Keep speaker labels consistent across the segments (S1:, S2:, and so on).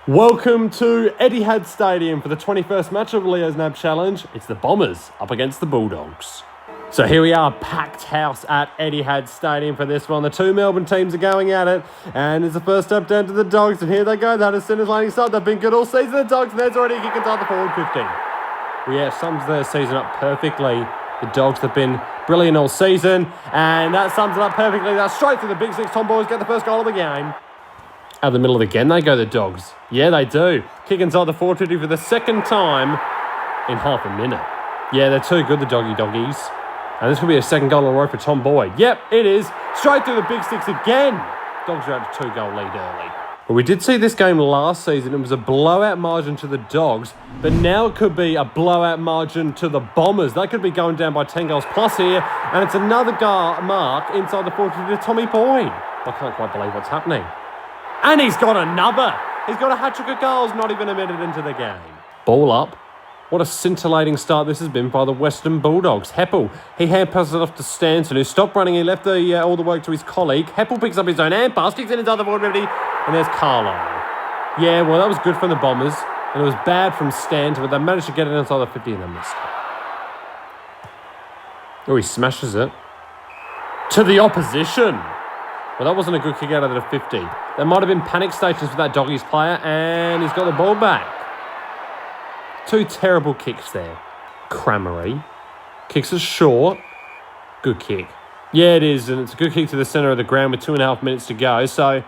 S1: Welcome to Etihad Stadium for the 21st match of Leo's NAB Challenge. It's the Bombers up against the Bulldogs. So here we are, packed house at Etihad Stadium for this one. The two Melbourne teams are going at it, and it's the first step down to the Dogs, and here they go. That is Essendon's landing side. They've been good all season, the Dogs, and there's already a kick inside the forward 15. Well, yeah, sums their season up perfectly. The Dogs have been brilliant all season, and that sums it up perfectly. They're straight through the big six. Tom Boys get the first goal of the game. Out of the middle of the again, they go, the Dogs. Yeah, they do. Kick inside the 450 for the second time in half a minute. Yeah, they're too good, the doggies. And this will be a second goal in a row for Tom Boyd. Yep, it is. Straight through the big six again. Dogs are out to 2-goal lead early. Well, we did see this game last season. It was a blowout margin to the Dogs, but now it could be a blowout margin to the Bombers. They could be going down by 10 goals plus here, and it's another mark inside the 450 to Tommy Boyd. I can't quite believe what's happening. And he's got another. He's got a hat-trick of goals, not even a minute into the game. Ball up. What a scintillating start this has been by the Western Bulldogs. Heppel, he hand passes it off to Stanton, who stopped running. He left all the work to his colleague. Heppel picks up his own hand pass, kicks it inside the 450, and there's Carlisle. Yeah, well, that was good from the Bombers, and it was bad from Stanton, but they managed to get it inside the 50 and they missed it. Oh, he smashes it. To the opposition. Well, that wasn't a good kick out of the 50. There might have been panic stations for that Doggies player, and he's got the ball back. Two terrible kicks there. Cramery kicks it short. Good kick. Yeah, it is, and it's a good kick to the centre of the ground with 2.5 minutes to go. So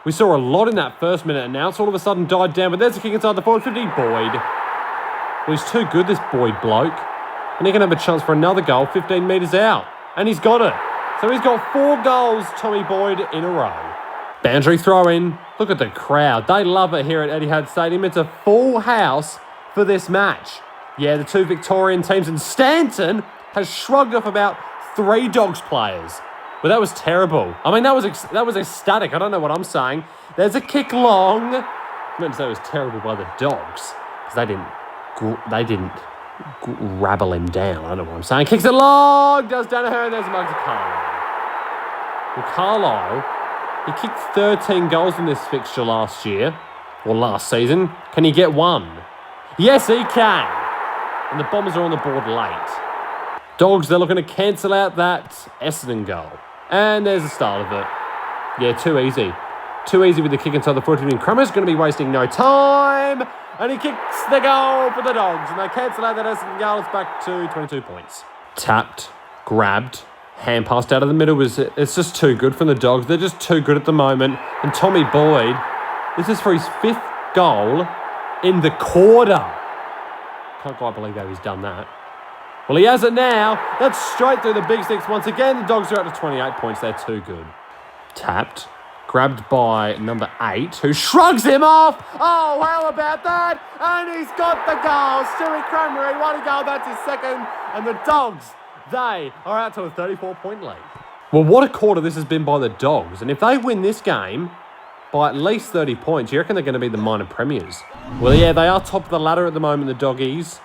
S1: we saw a lot in that first minute, and now it's all of a sudden died down. But there's a kick inside the 450. Boyd. Well, he's too good, this Boyd bloke. And he can have a chance for another goal 15 metres out. And he's got it. So he's got 4 goals, Tommy Boyd, in a row. Boundary throw in. Look at the crowd. They love it here at Etihad Stadium. It's a full house for this match. Yeah, the two Victorian teams, and Stanton has shrugged off about 3 Dogs players. Well, that was terrible. I mean, that was ecstatic. I don't know what I'm saying. There's a kick long. I meant to say it was terrible by the Dogs because they didn't rabble him down. I don't know what I'm saying. Kicks it long. Does Danaher, and there's a mug to Carlisle. Well, Carlisle, he kicked 13 goals in this fixture last year, or last season. Can he get one? Yes, he can. And the Bombers are on the board late. Dogs, they're looking to cancel out that Essendon goal. And there's the start of it. Yeah, too easy. Too easy with the kick inside the 40. And Kramer's going to be wasting no time. And he kicks the goal for the Dogs. And they cancel out that Essendon goal. It's back to 22 points. Tapped, grabbed, hand passed out of the middle. It's just too good from the Dogs. They're just too good at the moment. And Tommy Boyd, this is for his 5th goal in the quarter. Can't quite believe how he's done that. Well, he has it now. That's straight through the big six once again. The Dogs are up to 28 points. They're too good. Tapped. Grabbed by number 8, who shrugs him off. Oh, how about that? And he's got the goal. Stewie Cramery, what a goal. That's his second. And the Dogs, they are out to a 34-point lead. Well, what a quarter this has been by the Dogs. And if they win this game by at least 30 points, you reckon they're going to be the minor premiers? Well, yeah, they are top of the ladder at the moment, the Doggies.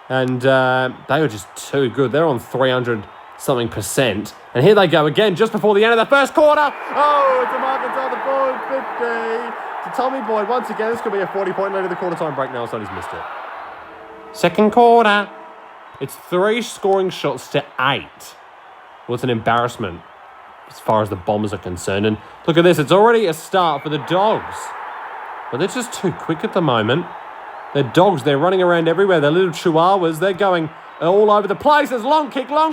S1: And they are just too good. They're on 300-something%. And here they go again, just before the end of the first quarter. Oh, it's a mark inside the 450 to Tommy Boyd. Once again, this could be a 40-point lead at the quarter-time break now, so he's missed it. Second quarter. It's 3 scoring shots to 8. Well, it's an embarrassment as far as the Bombers are concerned. And look at this, it's already a start for the Dogs. But they're just too quick at the moment. They're Dogs, they're running around everywhere. They're little chihuahuas, they're going all over the place. There's long kick. Wow.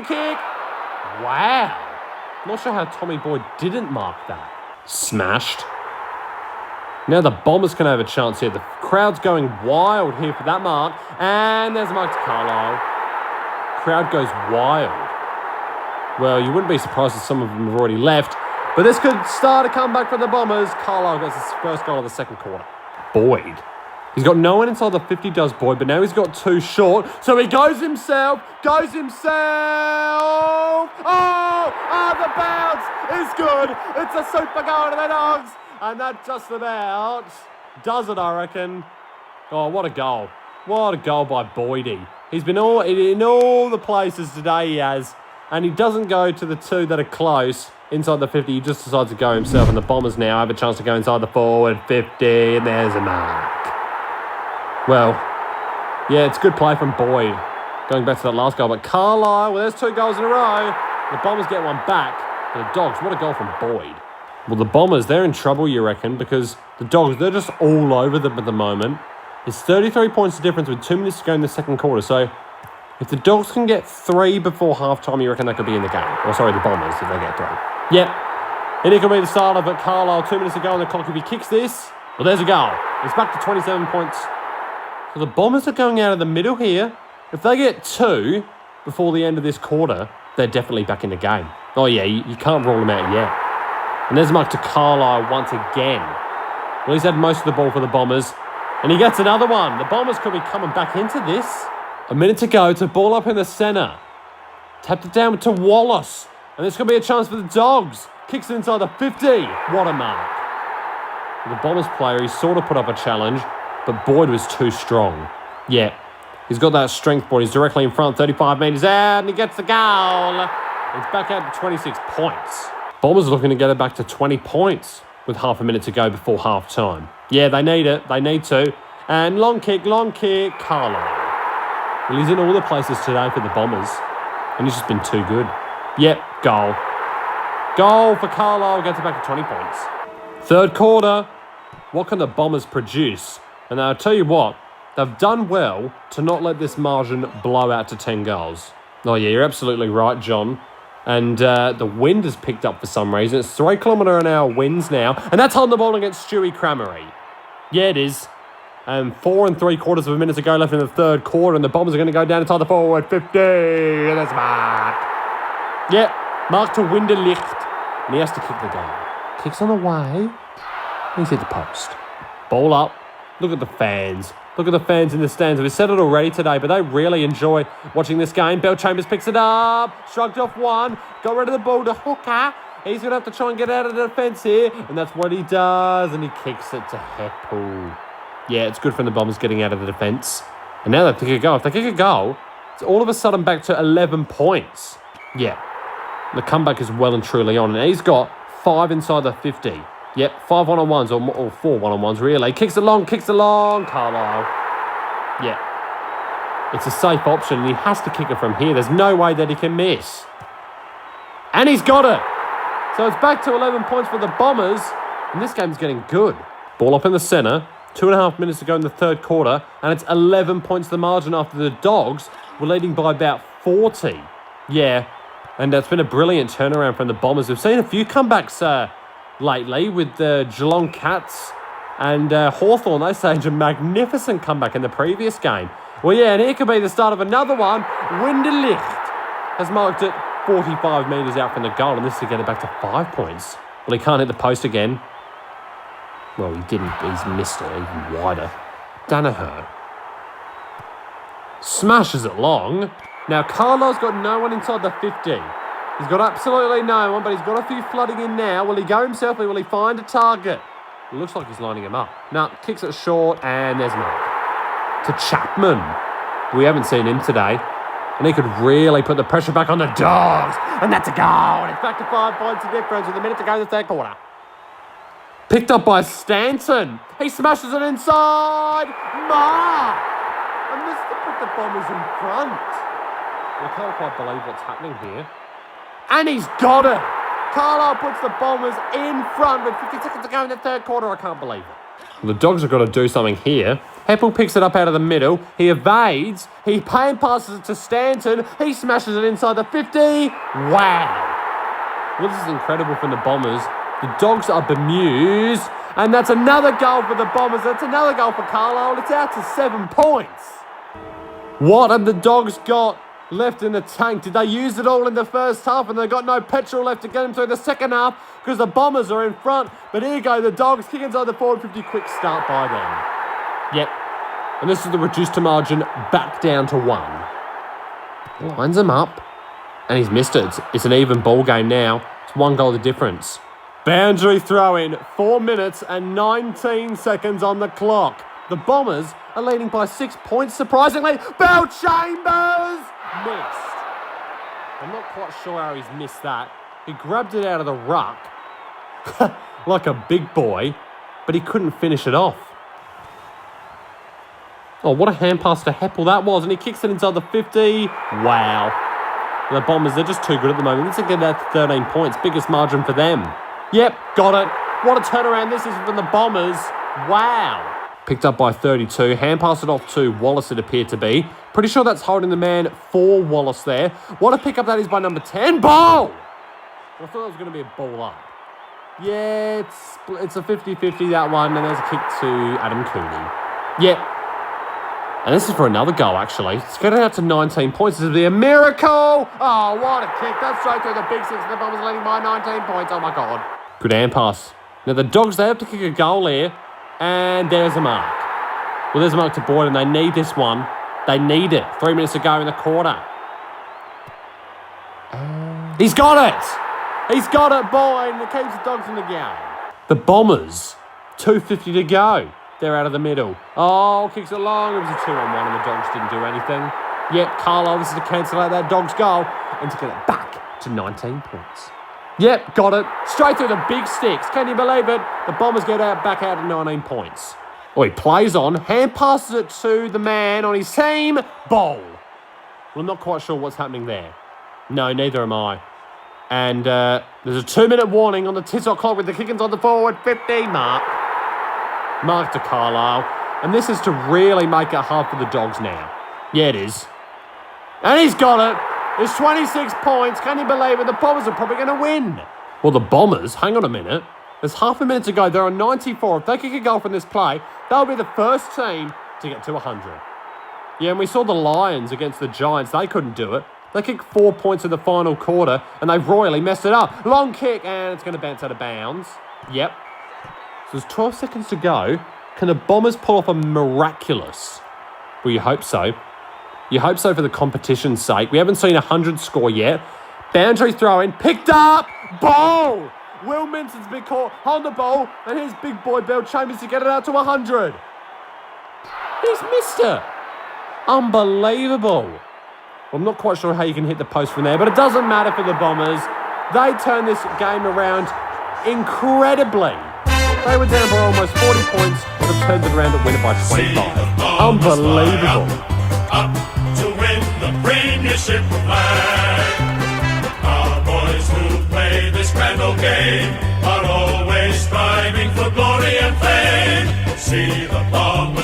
S1: Not sure how Tommy Boyd didn't mark that. Smashed. Now the Bombers can have a chance here. The crowd's going wild here for that mark. And there's a mark to Carlisle. Crowd goes wild. Well, you wouldn't be surprised if some of them have already left. But this could start a comeback for the Bombers. Carlisle gets his first goal of the second quarter. Boyd. He's got no one inside the 50, does Boyd, but now he's got 2 short. So he goes himself. Oh, the bounce is good. It's a super goal to the Dogs. And that just about does it, I reckon. Oh, what a goal. What a goal by Boydie. He's been in all the places today he has. And he doesn't go to the 2 that are close. inside the 50. He just decides to go himself, and the Bombers now have a chance to go inside the forward 50, and there's a mark. Well, yeah, it's good play from Boyd, going back to that last goal. But Carlisle, well, there's 2 goals in a row. The Bombers get one back. The Dogs, what a goal from Boyd. Well, the Bombers, they're in trouble, you reckon, because the Dogs, they're just all over them at the moment. It's 33 points of difference with 2 minutes to go in the second quarter. So if the Dogs can get 3 before halftime, you reckon they could be in the game. Or sorry, the Bombers, if they get 3. Yep. And it could be the starter, but Carlisle, 2 minutes to go on the clock. If he kicks this, well, there's a goal. It's back to 27 points. So the Bombers are going out of the middle here. If they get 2 before the end of this quarter, they're definitely back in the game. Oh, yeah, you can't rule them out yet. And there's a mark to Carlisle once again. Well, he's had most of the ball for the Bombers. And he gets another one. The Bombers could be coming back into this. A minute to go to ball up in the centre. Tapped it down to Wallace. And there's going to be a chance for the Dogs. Kicks it inside the 50. What a mark. The Bombers player, he sort of put up a challenge, but Boyd was too strong. Yeah, he's got that strength point. He's directly in front, 35 metres out, and he gets the goal. It's back out to 26 points. Bombers are looking to get it back to 20 points with half a minute to go before half-time. Yeah, they need it. They need to. And long kick, Carlisle. Well, he's in all the places today for the Bombers, and he's just been too good. Yep, goal. Goal for Carlisle, gets it back to 20 points. Third quarter, what can the Bombers produce? And I'll tell you what, they've done well to not let this margin blow out to 10 goals. Oh yeah, you're absolutely right, John. And the wind has picked up for some reason. It's 3 km/h winds now, and that's holding the ball against Stewie Cramery. Yeah, it is. 4 3/4 of a minute to go left in the third quarter, and the Bombers are going to go down inside the forward 50. And that's Mark. Yep, Mark to Winderlicht. And he has to kick the goal. Kicks on the way. He's hit the post. Ball up. Look at the fans. Look at the fans in the stands. We've said it already today, but they really enjoy watching this game. Bell Chambers picks it up. Shrugged off one. Got rid of the ball to Hooker. He's going to have to try and get out of the defence here. And that's what he does. And he kicks it to Heppel. Yeah, it's good for the Bombers getting out of the defence. And now they kick a goal. If they kick a goal, it's all of a sudden back to 11 points. Yeah. The comeback is well and truly on. And he's got 5 inside the 50. Yep, 5 one-on-ones, or 4 one-on-ones, really. Kicks along, Carlisle. Yeah. It's a safe option, and he has to kick it from here. There's no way that he can miss. And he's got it. So it's back to 11 points for the Bombers, and this game's getting good. Ball up in the centre, 2.5 minutes to go in the third quarter, and it's 11 points the margin after the Dogs were leading by about 40. Yeah, and it's been a brilliant turnaround from the Bombers. We've seen a few comebacks lately with the Geelong Cats and Hawthorn. They staged a magnificent comeback in the previous game. Well, yeah, and here could be the start of another one. Winderlicht has marked it 45 metres out from the goal, and this is to get it back to 5 points. Well, he can't hit the post again. Well, he didn't. He's missed it even wider. Danaher smashes it long. Now, Carlisle's got no one inside the 50. He's got absolutely no one, but he's got a few flooding in now. Will he go himself or will he find a target? It looks like he's lining him up. No, kicks it short, and there's Mark. To Chapman. We haven't seen him today. And he could really put the pressure back on the Dogs. And that's a goal. And it's back to 5 points of difference with a minute to go in the third quarter. Picked up by Stanton. He smashes it inside. Mark! And this to put the Bombers in front. I can't quite believe what's happening here. And he's got it. Carlisle puts the Bombers in front with 50 seconds to go in the third quarter. I can't believe it. The Dogs have got to do something here. Heppel picks it up out of the middle. He evades. He passes it to Stanton. He smashes it inside the 50. Wow. Well, this is incredible from the Bombers. The Dogs are bemused. And that's another goal for the Bombers. That's another goal for Carlisle. It's out to 7 points. What have the Dogs got left in the tank? Did they use it all in the first half and they've got no petrol left to get them through the second half because the Bombers are in front? But here go the Dogs, kick inside the forward 50, quick start by them. Yep. And this is the reduced to margin back down to 1. Lines him up. And he's missed it. It's an even ball game now. It's 1 goal the difference. Boundary throw in. 4 minutes and 19 seconds on the clock. The Bombers are leading by 6 points, surprisingly. Bell Chambers! Missed. I'm not quite sure how he's missed that. He grabbed it out of the ruck like a big boy, but he couldn't finish it off. Oh, what a hand pass to Heppel that was, and he kicks it inside the 50. Wow. The Bombers, they're just too good at the moment. Let's get that to 13 points, biggest margin for them. Yep, got it. What a turnaround this is from the Bombers. Wow. Picked up by 32. Hand passed it off to Wallace, it appeared to be. Pretty sure that's holding the man for Wallace there. What a pickup that is by number 10. Ball! I thought it was going to be a ball up. Yeah, it's a 50-50, that one. And there's a kick to Adam Cooney. Yep. And this is for another goal, actually. It's getting out to 19 points. This will be a miracle. Oh, what a kick. That's straight through the big six. The Bombers leading by 19 points. Oh, my God. Good hand pass. Now, the Dogs, they have to kick a goal here. And there's a mark. Well, there's a mark to Boyd, and they need this one. They need it. 3 minutes to go in the quarter. He's got it. He's got it, Boyd, and it keeps the Dogs in the game. The Bombers, 2:50 to go. They're out of the middle. Oh, kicks it long. It was a 2-on-1, and the Dogs didn't do anything. Yep, Carlo, this is to cancel out that Dogs goal and to get it back to 19 points. Yep, got it. Straight through the big sticks. Can you believe it? The Bombers get back out to 19 points. Oh, he plays on. Hand passes it to the man on his team. Ball. Well, I'm not quite sure what's happening there. No, neither am I. And there's a 2-minute warning on the Tissot clock with the kick on the forward 50 mark. Mark to Carlisle. And this is to really make it hard for the Dogs now. Yeah, it is. And he's got it. There's 26 points. Can you believe it? The Bombers are probably going to win. Well, the Bombers, hang on a minute. There's half a minute to go. They're on 94. If they kick a goal from this play, they'll be the first team to get to 100. Yeah, and we saw the Lions against the Giants. They couldn't do it. They kicked 4 points in the final quarter, and they royally messed it up. Long kick, and it's going to bounce out of bounds. Yep. So there's 12 seconds to go. Can the Bombers pull off a miraculous? Well, you hope so. You hope so for the competition's sake. We haven't seen 100 score yet. Boundary throw in. Picked up. Ball. Will Minson's been caught on the ball. And here's big boy Bill Chambers to get it out to 100. He's missed it. Unbelievable. Well, I'm not quite sure how you can hit the post from there, but it doesn't matter for the Bombers. They turn this game around incredibly. They were down by almost 40 points, but have turned it around and win it by 25. Unbelievable.
S2: Up to win the premiership flag. Our boys who play this grand old game are always striving for glory and fame. See the Bombers